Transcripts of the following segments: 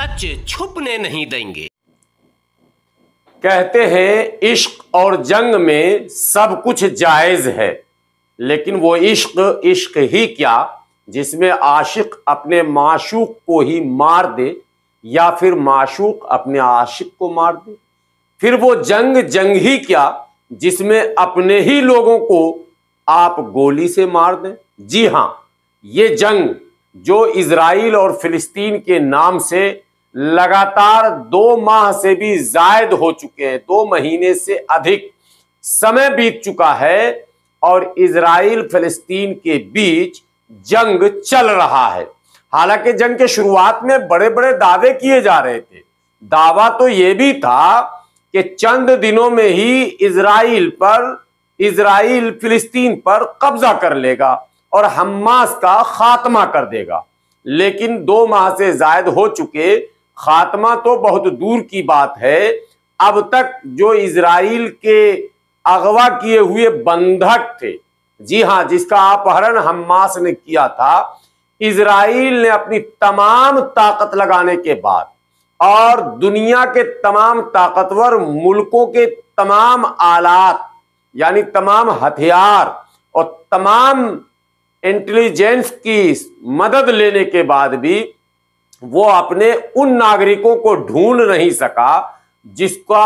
सच छुपने नहीं देंगे। कहते हैं इश्क और जंग में सब कुछ जायज है, लेकिन वो इश्क ही क्या जिसमें आशिक अपने माशूक को ही मार दे या फिर माशूक अपने आशिक को मार दे। फिर वो जंग ही क्या जिसमें अपने ही लोगों को आप गोली से मार दें। जी हां, ये जंग जो इजराइल और फिलिस्तीन के नाम से लगातार 2 माह से भी जायद हो चुके हैं, 2 महीने से अधिक समय बीत चुका है और इजराइल फिलिस्तीन के बीच जंग चल रहा है। हालांकि जंग के शुरुआत में बड़े बड़े दावे किए जा रहे थे। दावा तो यह भी था कि चंद दिनों में ही इजराइल फिलिस्तीन पर कब्जा कर लेगा और हमास का खात्मा कर देगा। लेकिन 2 माह से जायद हो चुके, खात्मा तो बहुत दूर की बात है। अब तक जो इजराइल के अगवा किए हुए बंधक थे, जी हां, जिसका अपहरण हमास ने किया था, इजराइल ने अपनी तमाम ताकत लगाने के बाद और दुनिया के तमाम ताकतवर मुल्कों के तमाम आलात यानी तमाम हथियार और तमाम इंटेलिजेंस की मदद लेने के बाद भी वो अपने उन नागरिकों को ढूंढ नहीं सका जिसका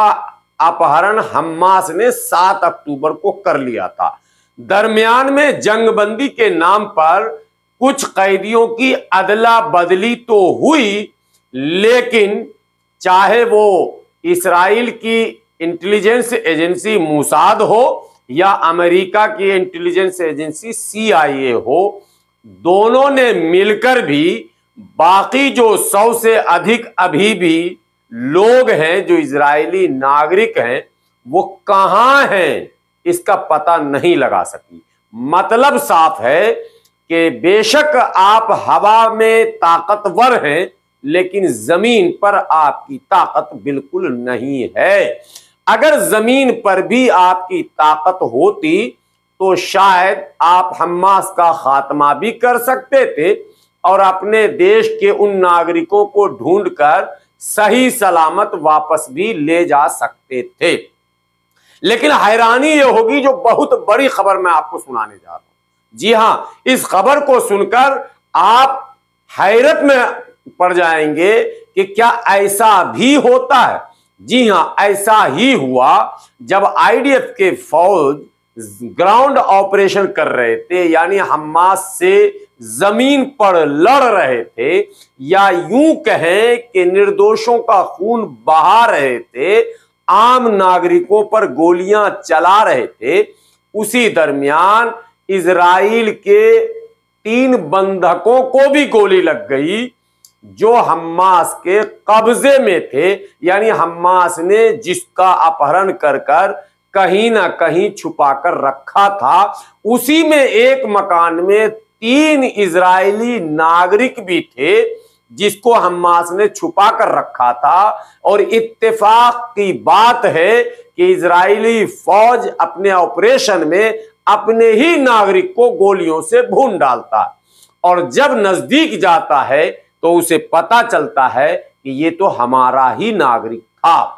अपहरण हमास ने 7 अक्टूबर को कर लिया था। दरमियान में जंगबंदी के नाम पर कुछ कैदियों की अदला बदली तो हुई, लेकिन चाहे वो इस्राइल की इंटेलिजेंस एजेंसी मूसाद हो या अमेरिका की इंटेलिजेंस एजेंसी CIA हो, दोनों ने मिलकर भी बाकी जो 100 से अधिक अभी भी लोग हैं जो इजरायली नागरिक हैं, वो कहां हैं इसका पता नहीं लगा सकी। मतलब साफ है कि बेशक आप हवा में ताकतवर हैं, लेकिन जमीन पर आपकी ताकत बिल्कुल नहीं है। अगर जमीन पर भी आपकी ताकत होती तो शायद आप हमास का खात्मा भी कर सकते थे और अपने देश के उन नागरिकों को ढूंढकर सही सलामत वापस भी ले जा सकते थे। लेकिन हैरानी यह होगी, जो बहुत बड़ी खबर मैं आपको सुनाने जा रहा हूं, जी हां, इस खबर को सुनकर आप हैरत में पड़ जाएंगे कि क्या ऐसा भी होता है। जी हां, ऐसा ही हुआ जब IDF के फौज ग्राउंड ऑपरेशन कर रहे थे, यानी हमास से जमीन पर लड़ रहे थे, या यूं कहें कि निर्दोषों का खून बहा रहे थे, आम नागरिकों पर गोलियां चला रहे थे। उसी दरमियान इजराइल के 3 बंधकों को भी गोली लग गई जो हमास के कब्जे में थे, यानी हमास ने जिसका अपहरण कर कहीं ना कहीं छुपाकर रखा था। उसी में एक मकान में 3 इजरायली नागरिक भी थे जिसको हमास ने छुपा कर रखा था। और इत्तेफाक की बात है कि इजरायली फौज अपने ऑपरेशन में अपने ही नागरिक को गोलियों से भून डालता है, और जब नजदीक जाता है तो उसे पता चलता है कि ये तो हमारा ही नागरिक था।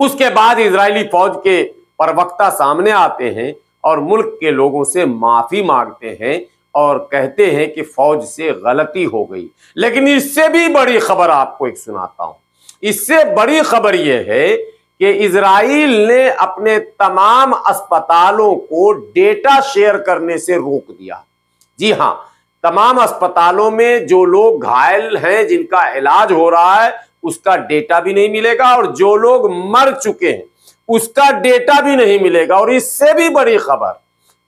उसके बाद इजरायली फौज के प्रवक्ता सामने आते हैं और मुल्क के लोगों से माफी मांगते हैं और कहते हैं कि फौज से गलती हो गई। लेकिन इससे भी बड़ी खबर आपको एक सुनाता हूं। इससे बड़ी खबर यह है कि इजराइल ने अपने तमाम अस्पतालों को डेटा शेयर करने से रोक दिया। जी हां, तमाम अस्पतालों में जो लोग घायल हैं, जिनका इलाज हो रहा है, उसका डेटा भी नहीं मिलेगा, और जो लोग मर चुके हैं उसका डेटा भी नहीं मिलेगा। और इससे भी बड़ी खबर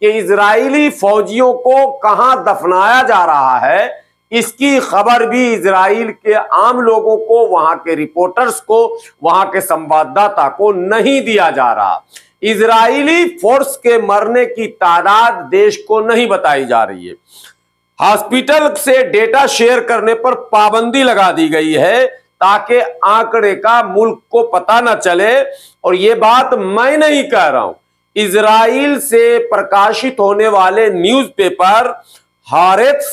कि इजरायली फौजियों को कहां दफनाया जा रहा है, इसकी खबर भी इजराइल के आम लोगों को, वहां के रिपोर्टर्स को, वहां के संवाददाता को नहीं दिया जा रहा। इजरायली फोर्स के मरने की तादाद देश को नहीं बताई जा रही है। हॉस्पिटल से डेटा शेयर करने पर पाबंदी लगा दी गई है ताकि आंकड़े का मुल्क को पता न चले। और यह बात मैं नहीं कह रहा हूं, इजराइल से प्रकाशित होने वाले न्यूज़पेपर हारेट्स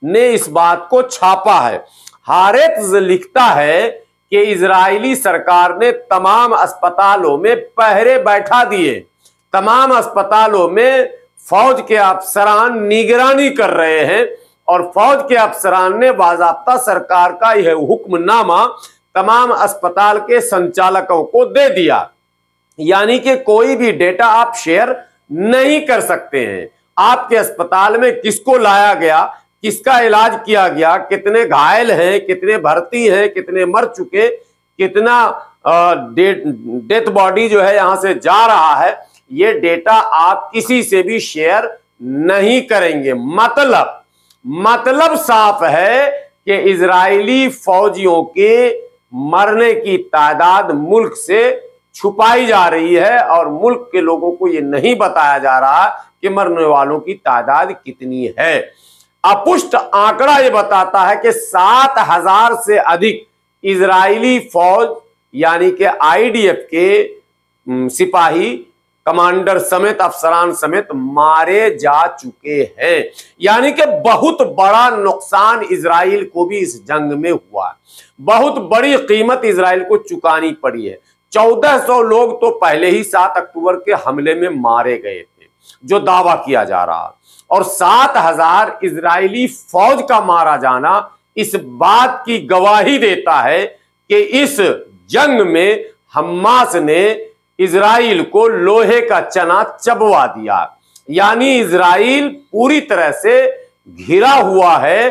ने इस बात को छापा है। हारेत्ज लिखता है कि इजरायली सरकार ने तमाम अस्पतालों में पहरे बैठा दिए, तमाम अस्पतालों में फौज के अफसरान निगरानी कर रहे हैं और फौज के अफसरान ने बाज़ाब्ता सरकार का यह हुक्मनामा तमाम अस्पताल के संचालकों को दे दिया, यानी कि कोई भी डेटा आप शेयर नहीं कर सकते हैं। आपके अस्पताल में किसको लाया गया, किसका इलाज किया गया, कितने घायल हैं, कितने भर्ती हैं, कितने मर चुके, कितना डेथ बॉडी जो है यहां से जा रहा है, ये डेटा आप किसी से भी शेयर नहीं करेंगे। मतलब साफ है कि इजरायली फौजियों के मरने की तादाद मुल्क से छुपाई जा रही है और मुल्क के लोगों को यह नहीं बताया जा रहा कि मरने वालों की तादाद कितनी है। अपुष्ट आंकड़ा यह बताता है कि 7,000 से अधिक इजरायली फौज यानी कि आईडीएफ के सिपाही, कमांडर समेत, अफसरान समेत मारे जा चुके हैं, यानी कि बहुत बड़ा नुकसान इजराइल को भी इस जंग में हुआ। बहुत बड़ी कीमत इजराइल को चुकानी पड़ी है। 1400 लोग तो पहले ही 7 अक्टूबर के हमले में मारे गए थे, जो दावा किया जा रहा, और 7,000 इजरायली फौज का मारा जाना इस बात की गवाही देता है कि इस जंग में हमास ने इजराइल को लोहे का चना चबवा दिया, यानी इजराइल पूरी तरह से घिरा हुआ है,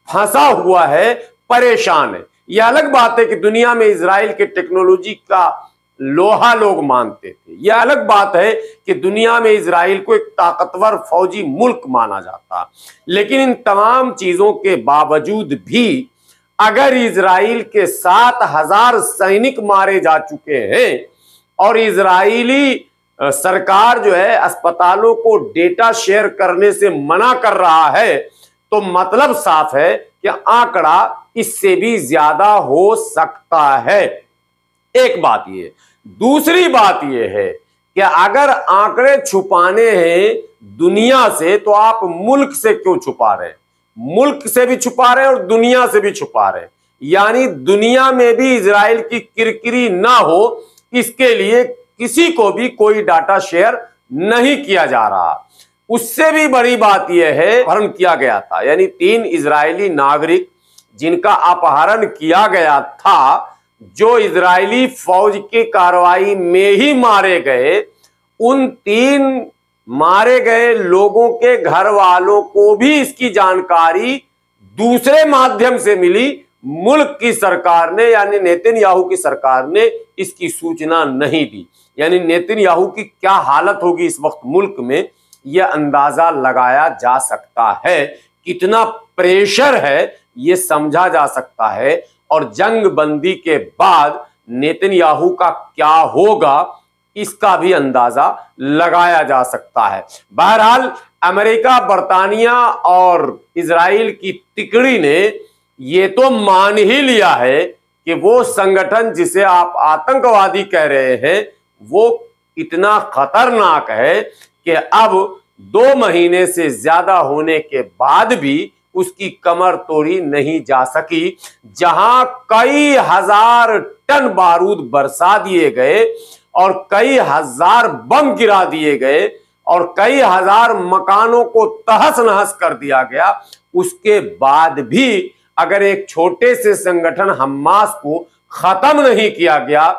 फंसा हुआ है, परेशान है। यह अलग बात है कि दुनिया में इजराइल के टेक्नोलॉजी का लोहा लोग मानते थे, यह अलग बात है कि दुनिया में इजराइल को एक ताकतवर फौजी मुल्क माना जाता, लेकिन इन तमाम चीजों के बावजूद भी अगर इजराइल के 7,000 सैनिक मारे जा चुके हैं और इजरायली सरकार जो है अस्पतालों को डेटा शेयर करने से मना कर रहा है, तो मतलब साफ है कि आंकड़ा इससे भी ज्यादा हो सकता है। एक बात ये, दूसरी बात ये है कि अगर आंकड़े छुपाने हैं दुनिया से, तो आप मुल्क से क्यों छुपा रहे हैं? मुल्क से भी छुपा रहे हैं और दुनिया से भी छुपा रहे हैं, यानी दुनिया में भी इजराइल की किरकिरी ना हो, इसके लिए किसी को भी कोई डाटा शेयर नहीं किया जा रहा। उससे भी बड़ी बात यह है, अपहरण किया गया था, यानी 3 इजरायली नागरिक जिनका अपहरण किया गया था, जो इजरायली फौज की कार्रवाई में ही मारे गए, उन 3 मारे गए लोगों के घर वालों को भी इसकी जानकारी दूसरे माध्यम से मिली। मुल्क की सरकार ने यानी नेतन्याहू की सरकार ने इसकी सूचना नहीं दी, यानी नेतन्याहू की क्या हालत होगी इस वक्त मुल्क में, यह अंदाजा लगाया जा सकता है। कितना प्रेशर है यह समझा जा सकता है, और जंग बंदी के बाद नेतन्याहू का क्या होगा इसका भी अंदाजा लगाया जा सकता है। बहरहाल अमेरिका, बरतानिया और इजराइल की तिकड़ी ने ये तो मान ही लिया है कि वो संगठन जिसे आप आतंकवादी कह रहे हैं वो इतना खतरनाक है कि अब 2 महीने से ज्यादा होने के बाद भी उसकी कमर तोड़ी नहीं जा सकी। जहां कई हजार टन बारूद बरसा दिए गए और कई हजार बम गिरा दिए गए और कई हजार मकानों को तहस नहस कर दिया गया, उसके बाद भी अगर एक छोटे से संगठन हमास को खत्म नहीं किया गया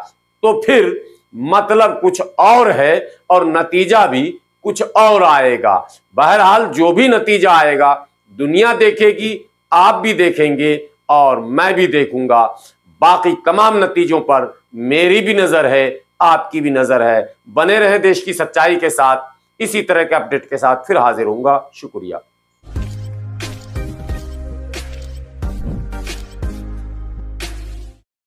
तो फिर मतलब कुछ और है और नतीजा भी कुछ और आएगा। बहरहाल जो भी नतीजा आएगा दुनिया देखेगी, आप भी देखेंगे और मैं भी देखूंगा। बाकी तमाम नतीजों पर मेरी भी नजर है, आपकी भी नजर है। बने रहें देश की सच्चाई के साथ। इसी तरह के अपडेट के साथ फिर हाजिर होऊंगा। शुक्रिया।